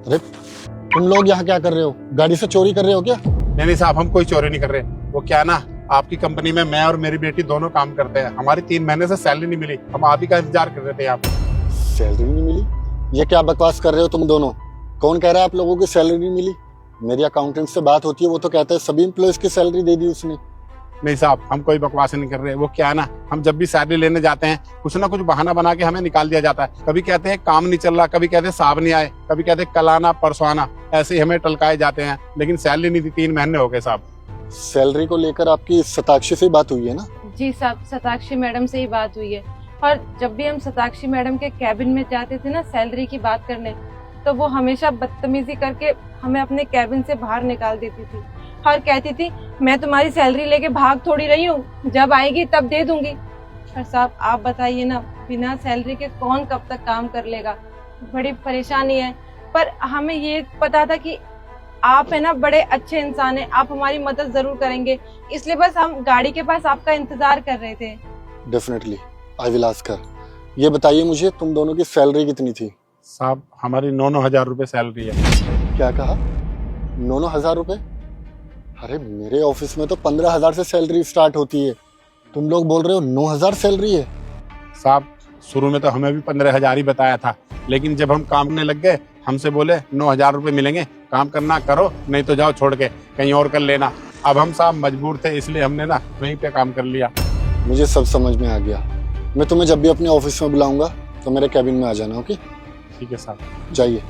अरे तुम लोग यहाँ क्या कर रहे हो? गाड़ी से चोरी कर रहे हो क्या? नहीं साहब, हम कोई चोरी नहीं कर रहे। वो क्या ना, आपकी कंपनी में मैं और मेरी बेटी दोनों काम करते हैं। हमारी 3 महीने से सैलरी नहीं मिली, हम आप ही का इंतजार कर रहे थे। आप सैलरी नहीं मिली? ये क्या बकवास कर रहे हो तुम दोनों? कौन कह रहा है आप लोगों की सैलरी नहीं मिली? मेरी अकाउंटेंट से बात होती है, वो तो कहता है सभी एम्प्लॉयज की सैलरी दे दी उसने। नहीं साहब, हम कोई बकवास नहीं कर रहे। वो क्या ना, हम जब भी सैलरी लेने जाते हैं कुछ ना कुछ बहाना बना के हमें निकाल दिया जाता है। कभी कहते हैं काम नहीं चल रहा, कभी कहते हैं साहब नहीं आए, कभी कहते हैं कल आना परसों आना, ऐसे ही हमें टलकाए जाते हैं। लेकिन सैलरी नहीं दी, 3 महीने हो गए साहब। सैलरी को लेकर आपकी शताक्षी से बात हुई है ना? जी साहब, शताक्षी मैडम से ही बात हुई है। और जब भी हम शताक्षी मैडम के कैबिन में जाते थे ना सैलरी की बात करने, तो वो हमेशा बदतमीजी करके हमें अपने कैबिन से बाहर निकाल देती थी और कहती थी मैं तुम्हारी सैलरी लेके भाग थोड़ी रही हूँ, जब आएगी तब दे दूंगी। पर साहब आप बताइए ना, बिना सैलरी के कौन कब तक काम कर लेगा? बड़ी परेशानी है। पर हमें ये पता था कि आप है ना बड़े अच्छे इंसान हैं, आप हमारी मदद जरूर करेंगे, इसलिए बस हम गाड़ी के पास आपका इंतजार कर रहे थे। Definitely I will ask her. ये बताइए मुझे, तुम दोनों की सैलरी कितनी थी? साहब हमारी 9-9 हजार रुपए सैलरी है। क्या कहा? 9-9 हजार रुपए? अरे मेरे ऑफिस में तो 15,000 से सैलरी स्टार्ट होती है, तुम लोग बोल रहे हो 9,000 सैलरी है? साहब शुरू में तो हमें भी 15,000 ही बताया था, लेकिन जब हम काम करने लग गए हमसे बोले 9,000 रुपए मिलेंगे, काम करना करो नहीं तो जाओ छोड़ के कहीं और कर लेना। अब हम साहब मजबूर थे, इसलिए हमने ना वहीं पे काम कर लिया। मुझे सब समझ में आ गया। मैं तुम्हें जब भी अपने ऑफिस में बुलाऊंगा तो मेरे कैबिन में आ जाना, ओके? ठीक है साहब। जाइए।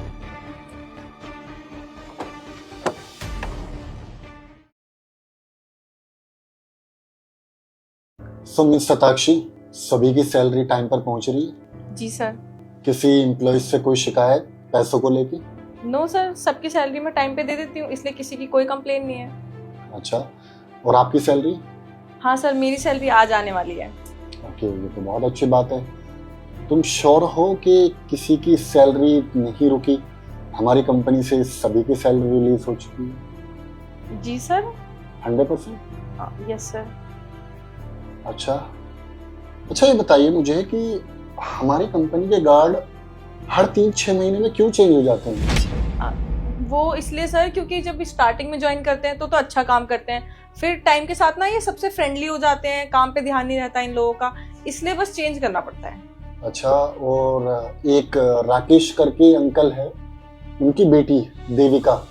सो मिस शताक्षी, सभी की सैलरी टाइम पर पहुंच रही है? जी सर। किसी एम्प्लॉय से कोई शिकायत पैसों को लेके? नो सर, सबकी सैलरी मैं टाइम पे दे देती हूँ, इसलिए किसी की कोई कंप्लेन नहीं है। अच्छा, और आपकी सैलरी? हाँ सर, मेरी सैलरी आज आने वाली है। ओके, ये तो बहुत अच्छी बात है। तुम श्योर हो कि किसी की सैलरी नहीं रुकी? हमारी कंपनी से सभी की सैलरी रिलीज हो चुकी है। जी सर। 100%? Yes sir. अच्छा ये बताइए मुझे कि हमारी कंपनी के गार्ड हर 3-6 महीने में क्यों चेंज हो जाते हैं? वो इसलिए सर क्योंकि जब स्टार्टिंग में ज्वाइन करते हैं तो अच्छा काम करते हैं, फिर टाइम के साथ ना ये सबसे फ्रेंडली हो जाते हैं, काम पे ध्यान नहीं रहता इन लोगों का, इसलिए बस चेंज करना पड़ता है। अच्छा, और एक राकेश करके अंकल है, उनकी बेटी देविका,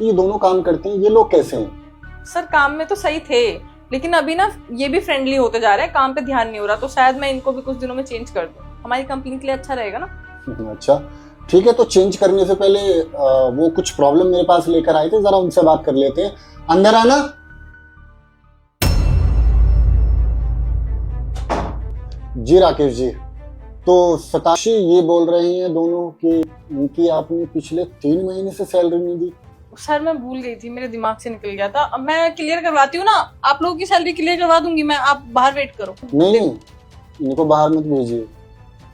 ये दोनों काम करते हैं, ये लोग कैसे हैं? सर काम में तो सही थे, लेकिन अभी ना ये भी फ्रेंडली होते जा रहे हैं, काम पे ध्यान नहीं हो रहा, तो शायद मैं इनको भी कुछ दिनों में चेंज कर दूं, हमारी कंपनी के लिए अच्छा रहेगा ना। अच्छा ठीक है, तो चेंज करने से पहले वो कुछ प्रॉब्लम मेरे पास लेकर आए थे, जरा उनसे बात कर लेते हैं। अंदर आना। जी राकेश जी, तो शताक्षी ये बोल रही हैं दोनों कि उनकी आपने पिछले 3 महीने से सैलरी नहीं दी। सर मैं भूल गई थी, मेरे दिमाग से निकल गया था, अब मैं क्लियर करवाती हूँ ना, आप लोगों की सैलरी क्लियर करवा दूंगी मैं, आप बाहर वेट करो। नहीं, इनको बाहर मत भेजिए,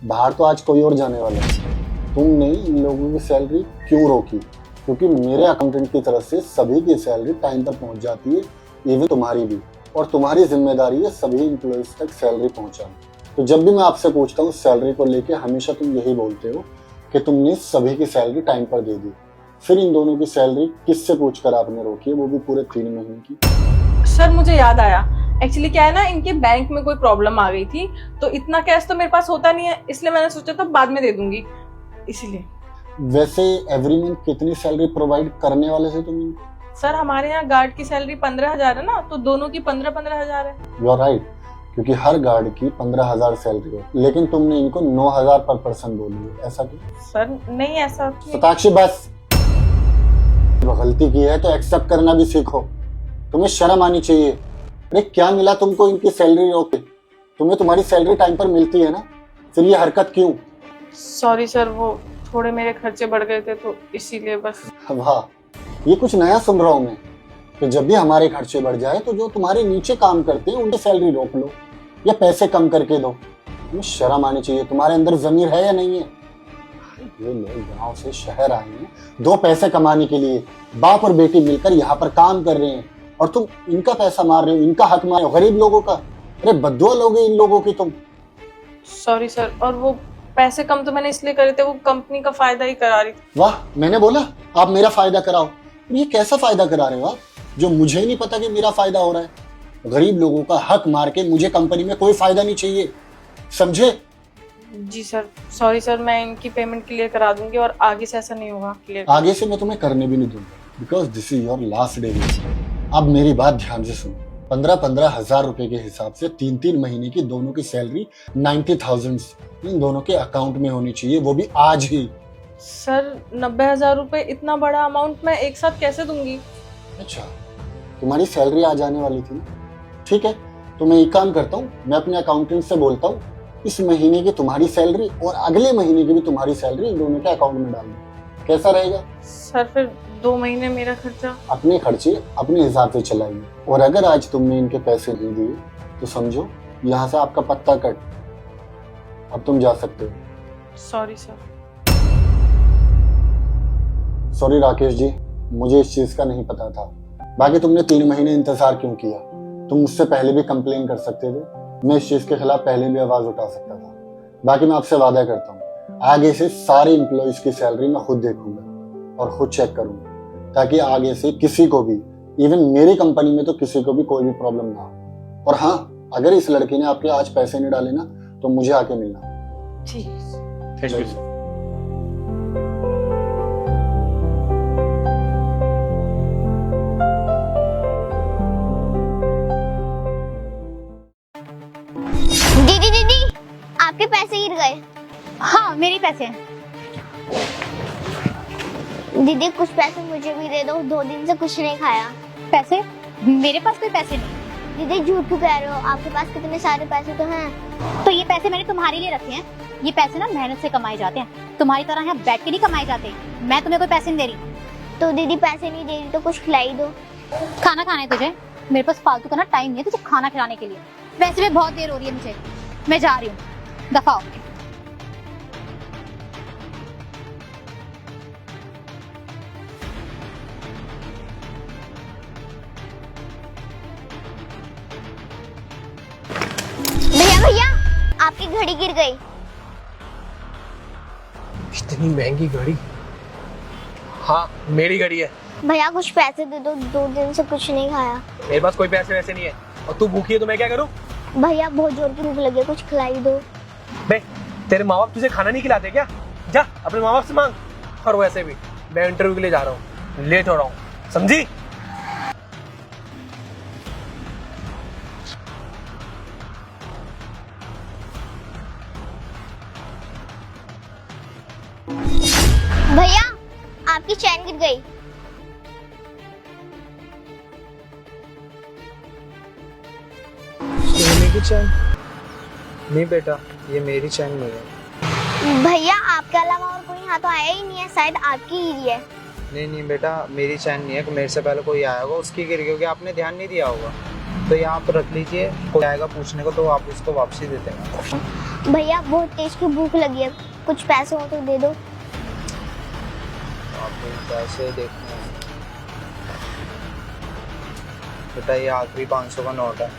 बाहर तो आज कोई और जाने वाला है। तुमने इन लोगों की सैलरी क्यों रोकी? क्योंकि मेरे अकाउंटेंट की तरफ से सभी की सैलरी टाइम पर पहुंच जाती है, इवन तुम्हारी भी, और तुम्हारी जिम्मेदारी है सभी एम्प्लॉयज तक सैलरी पहुंचाना। तो जब भी मैं आपसे पूछता हूँ सैलरी को लेके, हमेशा तुम यही बोलते हो कि तुमने सभी की सैलरी टाइम पर दे दी। फिर इन दोनों की सैलरी किससे पूछकर आपने रोकी है, वो भी पूरे 3 महीने की? सर मुझे याद आया, एक्चुअली क्या है ना, इनके बैंक में कोई प्रॉब्लम आ गई थी, तो इतना कैश तो मेरे पास होता नहीं है, इसलिए मैंने सोचा था बाद में दे दूंगी, इसीलिए। वैसे एवरी मंथ कितनी सैलरी प्रोवाइड करने वाले थे तुम इनको? सर हमारे यहाँ गार्ड की सैलरी 15,000 है ना, तो दोनों की 15,000 है। यू आर राइट, क्योंकि हर गार्ड की 15,000 सैलरी है, लेकिन तुमने इनको 9,000 पर पर्सन बोली है, ऐसा क्यों? सर नहीं ऐसा। शताक्षी बस, गलती की है तो एक्सेप्ट करना भी सीखो, तुम्हें शर्म आनी चाहिए। अरे क्या मिला तुमको इनकी सैलरी रोके? तुम्हें तुम्हारी सैलरी टाइम पर मिलती है ना, फिर ये हरकत क्यों? सॉरी सर, वो थोड़े मेरे खर्चे बढ़ गए थे तो इसीलिए बस। वाह, ये कुछ नया सुन रहा हूँ मैं, कि जब भी हमारे खर्चे बढ़ जाए तो जो तुम्हारे नीचे काम करते हैं उनकी सैलरी रोक लो या पैसे कम करके दो। तुम्हें शर्म आनी चाहिए, तुम्हारे अंदर जमीर है या नहीं है? ये लोग गांव से शहर आए हैं 2 पैसे कमाने के लिए, बाप और बेटी मिलकर यहाँ पर काम कर रहे हैं, और तुम इनका पैसा मार रहे हो, इनका हक मार रहे हो, गरीब लोगों का। अरे बद्दुआ लोगे इन लोगों की तुम। सॉरी सर, और वो पैसे कम तो मैंने इसलिए करे थे, वो कंपनी का फायदा ही करा रही थी। वाह, मैंने बोला आप मेरा फायदा कराओ। ये कैसा फायदा करा रहे हो आप, जो मुझे ही नहीं पता कि मेरा फायदा हो रहा है। गरीब लोगों का हक मार के मुझे कंपनी में कोई फायदा नहीं चाहिए, समझे? जी सर, सॉरी सर, मैं इनकी पेमेंट क्लियर करा दूंगी और आगे से ऐसा नहीं होगा। क्लियर आगे से मैं तुम्हें करने भी नहीं दूंगा, because this is your last day. अब मेरी बात ध्यान से सुनो। 15-15 हजार रुपए के हिसाब से 3-3 महीने की दोनों की सैलरी 90,000 इन दोनों के अकाउंट में होनी चाहिए, वो भी आज ही। सर 90,000 रुपए इतना बड़ा अमाउंट मैं एक साथ कैसे दूंगी? अच्छा, तुम्हारी सैलरी आ जाने वाली थी ना? ठीक है, तो मैं एक काम करता हूँ, मैं अपने अकाउंटेंट से बोलता हूँ इस महीने की तुम्हारी सैलरी और अगले महीने की भी तुम्हारी सैलरी इन दोनों के अकाउंट में डाल दो। कैसा रहेगा? सर फिर 2 महीने मेरा खर्चा? अपने खर्चे अपने हिसाब से चलाइए, और अगर आज तुमने इनके पैसे नहीं दिए तो समझो यहाँ से आपका पत्ता कट। अब तुम जा सकते हो। Sorry sir. Sorry Rakesh ji, मुझे इस चीज का नहीं पता था। बाकी तुमने 3 महीने इंतजार क्यों किया? तुम मुझसे पहले भी कंप्लेन कर सकते थे, मैं इस चीज के खिलाफ पहले भी आवाज उठा सकता था। बाकी मैं आपसे वादा करता हूँ, आगे से सारे एम्प्लॉयज की सैलरी मैं खुद देखूंगा और खुद चेक करूंगा, ताकि आगे से किसी को भी, इवन मेरी कंपनी में तो किसी को भी कोई भी प्रॉब्लम ना हो। और हाँ, अगर इस लड़की ने आपके आज पैसे नहीं डाले ना तो मुझे आके मिलना। ठीक। Thank you sir. दीदी दीदी, आपके पैसे गिर गए। हाँ, मेरे पैसे हैं। दीदी कुछ पैसे मुझे भी दे दो, 2 दिन से कुछ नहीं खाया। पैसे? मेरे पास कोई पैसे नहीं। दीदी झूठ क्यों कह रहे हो, आपके पास कितने सारे पैसे तो हैं। तो ये पैसे मैंने तुम्हारे लिए रखे हैं। ये पैसे ना मेहनत से कमाए जाते हैं, तुम्हारी तरह यहाँ बैठ के नहीं कमाए जाते। मैं तुम्हें कोई पैसे नहीं दे रही। तो दीदी पैसे नहीं दे रही तो कुछ खिलाई दो। खाना खाना है तुझे? मेरे पास फालतू का ना टाइम नहीं है तुझे खाना खिलाने के लिए। वैसे भी बहुत देर हो रही है मुझे, मैं जा रही हूँ, दफा हो। भैया भैया, आपकी घड़ी गिर गई। इतनी महंगी घड़ी? हाँ, मेरी घड़ी है। भैया कुछ पैसे दे दो, 2 दिन से कुछ नहीं खाया। मेरे पास कोई पैसे वैसे नहीं है, और तू भूखी है तो मैं क्या करूँ? भैया बहुत जोर की भूख लगी है, कुछ खिलाई दो। बे, तेरे माँ बाप तुझे खाना नहीं खिलाते क्या? जा अपने माँ बाप से मांग। और वैसे भी मैं इंटरव्यू के लिए जा रहा हूँ, लेट हो रहा हूँ, समझी? भैया आपकी चैन गिर गई। सोने की चैन? नहीं बेटा, ये मेरी चैन नहीं है। भैया आपके अलावा और कोई यहाँ तो आया ही नहीं है, शायद आपकी गिरी है। नहीं नहीं बेटा, मेरी चैन नहीं है। मेरे से पहले कोई आया होगा, उसकी गिर गई होगी, आपने ध्यान नहीं दिया होगा। तो ये आप रख लीजिए, कोई आएगा पूछने को तो आप उसको वापसी दे देना। भैया बहुत तेज की भूख लगी है, कुछ पैसे हो तो दे दो। आप पैसे देखने हैं बेटा, ये आखिरी 500 का नोट है,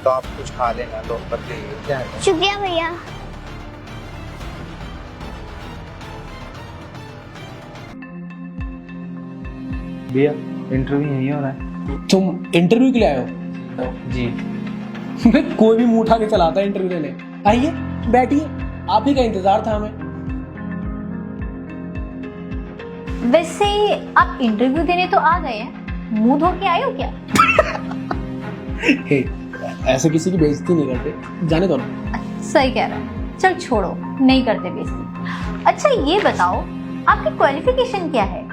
तो आप कुछ खा लेना, लो कर लीजिए। शुक्रिया भैया। भैया इंटरव्यू यही हो रहा है। तुम इंटरव्यू के लिए आए हो? जी। मैं कोई भी मुंह उठा के चलाता है इंटरव्यू लेने। आइए बैठिए, आप ही का इंतजार था हमें। वैसे आप इंटरव्यू देने तो आ गए हैं, मुंह धो के आए हो क्या? हे, ऐसे किसी की बेइज्जती नहीं करते, जाने दो ना। सही कह रहा है, चल छोड़ो, नहीं करते बेइज्जती। अच्छा ये बताओ, आपकी क्वालिफिकेशन क्या है?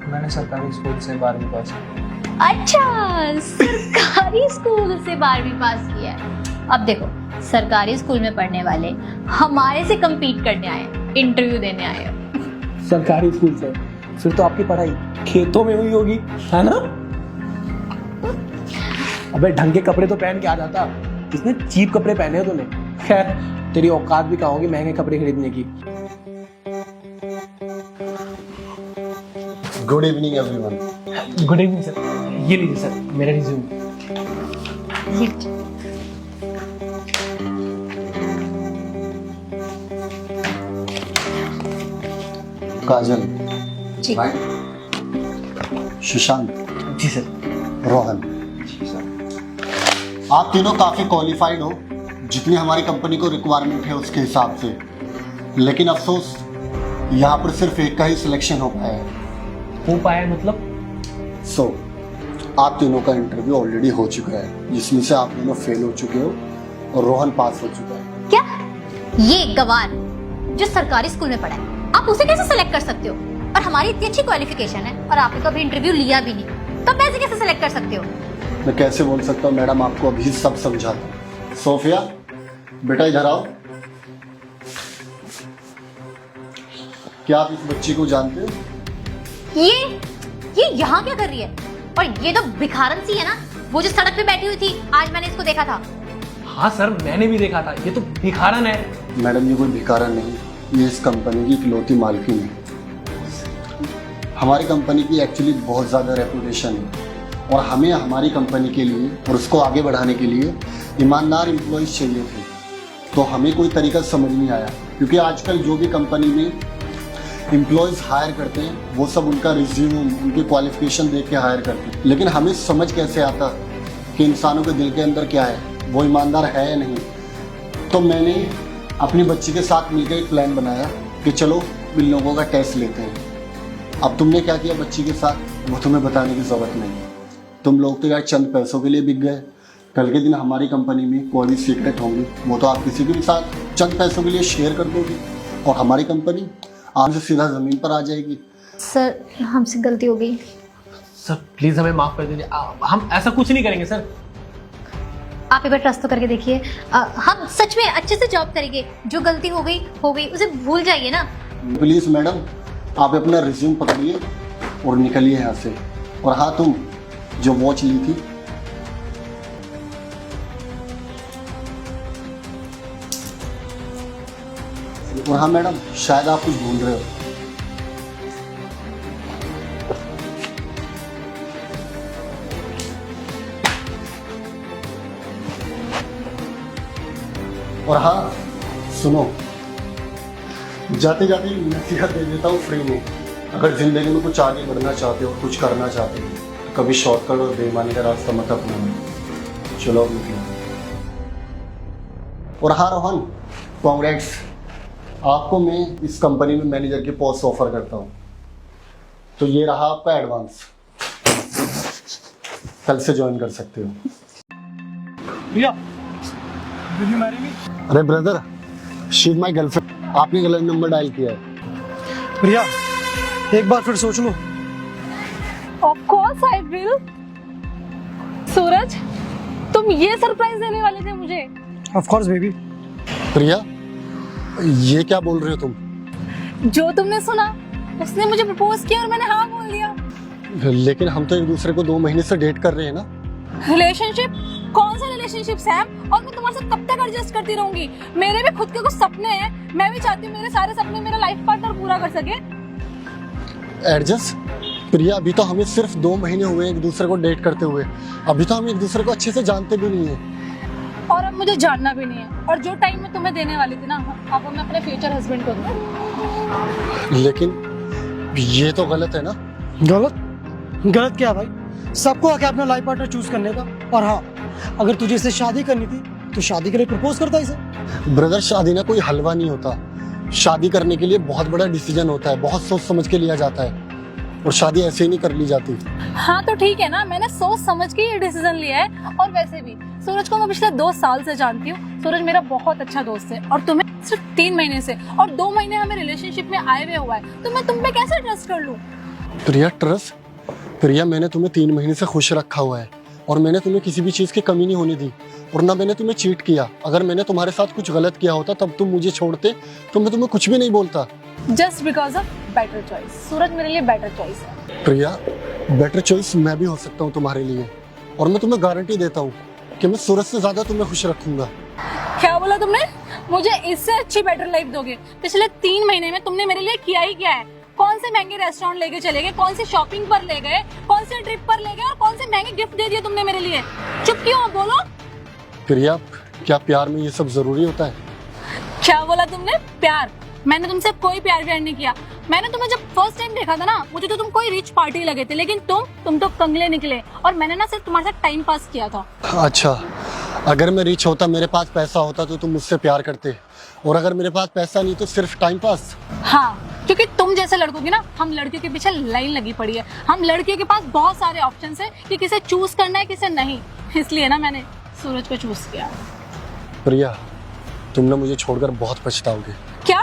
मैंने सरकारी स्कूल से 12वीं पास की। अच्छा, सरकारी स्कूल से 12वीं पास किया है। अब देखो, सरकारी स्कूल में पढ़ने वाले हमारे से compete करने आए, इंटरव्यू देने आए हैं। सरकारी स्कूल से? फिर तो आपकी पढ़ाई खेतों में हुई होगी, है ना? अबे ढंग के कपड़े तो पहन के आ जाता, कितने चीप कपड़े पहने हो तूने। खैर, तेरी औकात भी कहाँ होगी महंगे कपड़े खरीदने की। Good evening everyone. Good evening sir, ये लीजिए सर मेरा रिज्यूम। काजल, जी सुशांत, जी सर। रोहन, आप तीनों काफी क्वालिफाइड हो जितनी हमारी कंपनी को रिक्वायरमेंट है उसके हिसाब से, लेकिन अफसोस यहाँ पर सिर्फ एक का ही सिलेक्शन हो पाया है। हो पाया मतलब? सो आप तीनों का इंटरव्यू ऑलरेडी हो चुका है, जिसमें से आप दोनों फेल हो चुके हो और रोहन पास हो चुका है। क्या? ये गवार जो सरकारी स्कूल में पढ़ा है, आप उसे कैसे सेलेक्ट कर सकते हो? और हमारी इतनी अच्छी क्वालिफिकेशन है और आपने कभी इंटरव्यू लिया भी नहीं, तो पैसे कैसे सेलेक्ट कर सकते हो? मैं कैसे बोल सकता हूँ मैडम, आपको अभी सब समझाता हूँ। सोफिया बेटा इधर आओ। क्या आप इस बच्ची को जानते हो? ये यहाँ क्या कर रही है? और ये तो भिखारन सी है ना, वो जो सड़क पे बैठी हुई थी, आज मैंने इसको देखा था। हाँ सर, मैंने भी देखा था, ये तो भिखारन है। मैडम ये कोई भिखारन नहीं, ये इस कंपनी की इकलौती मालकिन है। हमारी कंपनी की एक्चुअली बहुत ज़्यादा रेपुटेशन है और हमें हमारी कंपनी के लिए और उसको आगे बढ़ाने के लिए ईमानदार एम्प्लॉयज़ चाहिए थे। तो हमें कोई तरीका समझ नहीं आया, क्योंकि आजकल जो भी कंपनी में एम्प्लॉयज़ हायर करते हैं वो सब उनका रिज्यूम, उनकी क्वालिफिकेशन देख के हायर करते हैं, लेकिन हमें समझ कैसे आता कि इंसानों के दिल के अंदर क्या है, वो ईमानदार है या नहीं। तो मैंने अपनी बच्ची के साथ मिलकर एक प्लान बनाया कि चलो इन लोगों का टेस्ट लेते हैं। अब तुमने क्या किया बच्ची के साथ वो तुम्हें बताने की ज़रूरत नहीं। तुम लोग तो यार चंद पैसों के लिए बिक गए। कल के दिन हमारी कंपनी में कोई भी सीक्रेट होंगी वो तो आप किसी के भी साथ चंद पैसों के लिए शेयर कर दोगे और हमारी कंपनी आज से सीधा ज़मीन पर आ जाएगी। सर हमसे गलती हो गई सर, प्लीज हमें माफ कर दीजिए, हम ऐसा कुछ नहीं करेंगे सर। आप एक बार ट्रस्ट तो करके देखिए, हम सच में अच्छे से जॉब करेंगे। जो गलती हो गई उसे भूल जाइए ना। प्लीज़ मैडम आप अपना रिज्यूम पकड़िए और निकलिए यहाँ से। और हाँ, तुम जो वॉच ली थी और हाँ मैडम, शायद आप कुछ भूल रहे हो। और हाँ सुनो, जाते जाते नसीहत दे देता हूँ फ्री में। अगर जिंदगी में कुछ आगे बढ़ना चाहते हो, कुछ करना चाहते हो, तो कभी शॉर्टकट और बेईमानी का रास्ता मत अपनाना। चलो अब निकलो। और हाँ रोहन, कांग्रेट्स, आपको मैं इस कंपनी में मैनेजर की पोस्ट ऑफर करता हूँ। तो ये रहा आपका एडवांस, कल से ज्वाइन कर सकते हो। भैया, will you marry me? अरे brother, she is my girlfriend. आपने गलत नंबर डायल किया है। भैया एक बार फिर सोच लो। Of course I will. Suraj, तुम ये सरप्राइज देने वाले थे मुझे? Of course baby. प्रिया ये क्या बोल रहे हो तुम? जो तुमने सुना, उसने मुझे प्रपोज किया और मैंने हाँ बोल दिया। लेकिन हम तो एक दूसरे को 2 महीने से डेट कर रहे हैं ना। रिलेशनशिप? कौन सा रिलेशनशिप सैम? और मैं तुम्हारे साथ कब तक एडजस्ट करती रहूंगी? मेरे भी खुद के कुछ सपने हैं, मैं भी चाहती हूँ मेरे सारे सपने मेरा लाइफ पार्टनर पूरा कर सके। एडजस्ट? प्रिया अभी तो हमें सिर्फ 2 महीने हुए एक दूसरे को डेट करते हुए, अभी तो हम एक दूसरे को अच्छे से जानते भी नहीं है। और अब मुझे जानना भी नहीं है। और जो टाइम मैं तुम्हें देने वाली थी ना, अब मैं अपने फ्यूचर हस्बैंड को दूँ। लेकिन ये तो गलत है ना। गलत क्या भाई? सबको आके अपना लाइफ पार्टनर चूज करने का। और हाँ, अगर तुझे इससे शादी करनी थी तो शादी के लिए प्रपोज करता इसे। ब्रदर शादी ना कोई हलवा नहीं होता। शादी करने के लिए बहुत बड़ा डिसीजन होता है, बहुत सोच समझ के लिया जाता है, और शादी ऐसे ही नहीं कर ली जाती। हाँ तो ठीक है ना, मैंने सोच समझ के ये डिसीजन लिया है। और वैसे भी सूरज को मैं पिछले 2 साल से जानती हूँ। सूरज मेरा बहुत अच्छा दोस्त है और तुम्हें सिर्फ 3 महीने से, और 2 महीने हमें रिलेशनशिप में आए हुए हुआ है, तो मैं तुम पे कैसे ट्रस्ट कर लूँ? प्रिया ट्रस्ट? प्रिया मैंने तुम्हें 3 महीने से खुश रखा हुआ है और मैंने तुम्हें किसी भी चीज़ की कमी नहीं होने दी, और ना मैंने तुम्हें चीट किया। अगर मैंने तुम्हारे साथ कुछ गलत किया होता तब तुम मुझे छोड़ते तो मैं तुम्हें कुछ भी नहीं बोलता। Just because of better choice. Suraj मेरे लिए बेटर चॉइस है। प्रिया बेटर चॉइस मैं भी हो सकता हूँ तुम्हारे लिए, और मैं तुम्हें गारंटी देता हूँ कि मैं सूरज से ज़्यादा तुम्हें खुश रखूंगा। क्या बोला तुमने? मुझे इससे अच्छी बेटर लाइफ दोगे? पिछले 3 महीने में तुमने मेरे लिए किया ही क्या है? कौन से महंगे रेस्टोरेंट लेके चले गए, कौन सी शॉपिंग पर ले गए, कौन से ट्रिप पर ले गए, और कौन से महंगे गिफ्ट दे दिए तुमने मेरे लिए? चुप क्यों हो, बोलो। प्रिया क्या प्यार में ये सब जरूरी होता है? क्या बोला तुमने? प्यार? मैंने तुमसे कोई प्यार नहीं किया। मैंने तुम्हें जब फर्स्ट टाइम देखा था ना, मुझे तो तुम कोई रिच पार्टी लगे थे, लेकिन तुम तो कंगले निकले और मैंने ना सिर्फ तुम्हारे साथ टाइम पास किया था। अच्छा, अगर मैं रिच होता, मेरे पास पैसा होता तो तुम मुझसे प्यार करते, और अगर मेरे पास पैसा नहीं तो सिर्फ टाइम पास। हाँ, क्योंकि तुम जैसे लड़कों की ना हम लड़कियों के पीछे लाइन लगी पड़ी है। हम लड़कियों के पास बहुत सारे ऑप्शंस है कि किसे चूज करना है किसे नहीं, इसलिए ना मैंने सूरज को चूज किया। प्रिया, तुम ना मुझे छोड़कर बहुत पछताओगे। क्या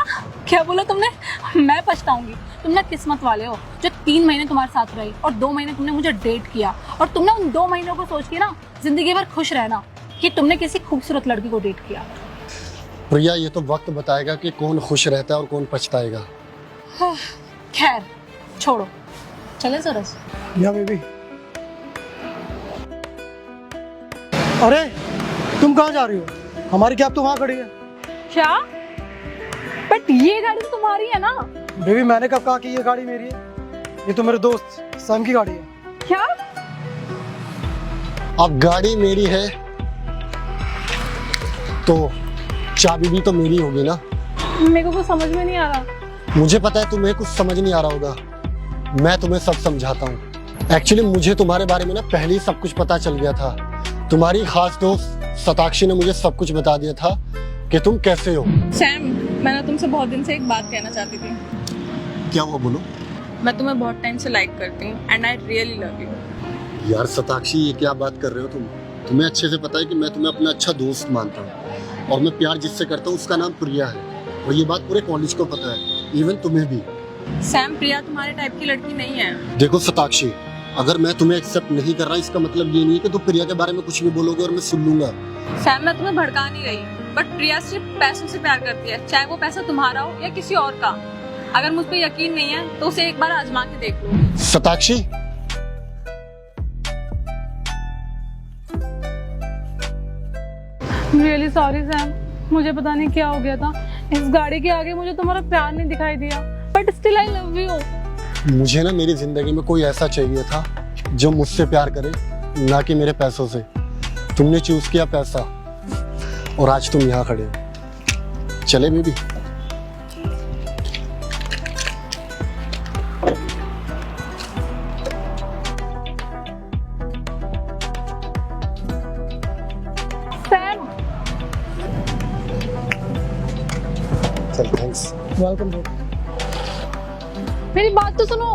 क्या बोला तुमने? मैं पछताऊंगी? तुम ना किस्मत वाले हो जो 3 महीने तुम्हारे साथ रही और 2 महीने तुमने मुझे डेट किया, और तुमने उन 2 महीनों को सोच के ना जिंदगी भर खुश रहना कि तुमने किसी खूबसूरत लड़की को डेट किया। प्रिया, ये तो वक्त बताएगा कि कौन खुश रहता है और कौन पछताएगा। खैर छोड़ो, चले सूरज। या बेबी। अरे तुम कहाँ जा रही हो? हमारी कैब तो वहाँ खड़ी है। क्या? बट ये गाड़ी तो तुम्हारी है ना? बेबी, मैंने कब कहा कि ये गाड़ी मेरी है? ये तो मेरे दोस्त सैम की गाड़ी है। क्या? अब गाड़ी मेरी है तो चाबी भी तो मेरी होगी ना। मेरे को कुछ समझ में नहीं आ रहा। मुझे पता है तुम्हें कुछ समझ नहीं आ रहा होगा, मैं तुम्हें सब समझाता हूँ। एक्चुअली मुझे तुम्हारे बारे में ना पहले ही सब कुछ पता चल गया था। तुम्हारी खास दोस्त सताक्षी ने मुझे सब कुछ बता दिया था कि तुम कैसे हो। सैम, मैं ना तुमसे बहुत दिन से एक बात कहना चाहती थी। क्या हुआ, बोलो। मैं तुम्हें बहुत टाइम से लाइक करती हूँ and I really love you. यार सताक्षी, ये क्या बात कर रहे हो तुम? तुम्हें अच्छे से पता है कि मैं तुम्हें अपना अच्छा दोस्त मानता हूँ, और मैं प्यार जिससे करता हूँ उसका नाम प्रिया है, और ये बात पूरे कॉलेज को पता है, इवन तुम्हें भी। सैम, प्रिया तुम्हारे टाइप की लड़की नहीं है। देखो सताक्षी, अगर मैं तुम्हें एक्सेप्ट नहीं कर रहा, इसका मतलब ये नहीं है कि तुम प्रिया के बारे में कुछ भी बोलोगे और मैं सुन लूंगा। सैम, मैं तुम्हें भड़का नहीं रही, बट प्रिया सिर्फ पैसों से प्यार करती है, चाहे वो पैसा तुम्हारा हो या किसी और का। अगर मुझ पे यकीन नहीं है तो उसे एक बार आजमा के देख लो। सताक्षी, रियली सॉरी सैम, मुझे पता नहीं क्या हो गया था। इस गाड़ी के आगे मुझे तुम्हारा प्यार नहीं दिखाई दिया, but still I love you. मुझे ना मेरी जिंदगी में कोई ऐसा चाहिए था जो मुझसे प्यार करे, ना कि मेरे पैसों से। तुमने चूज किया पैसा, और आज तुम यहाँ खड़े हो। चले बेबी। सैम, चल, थैंक्स। वेलकम। मेरी बात तो सुनो।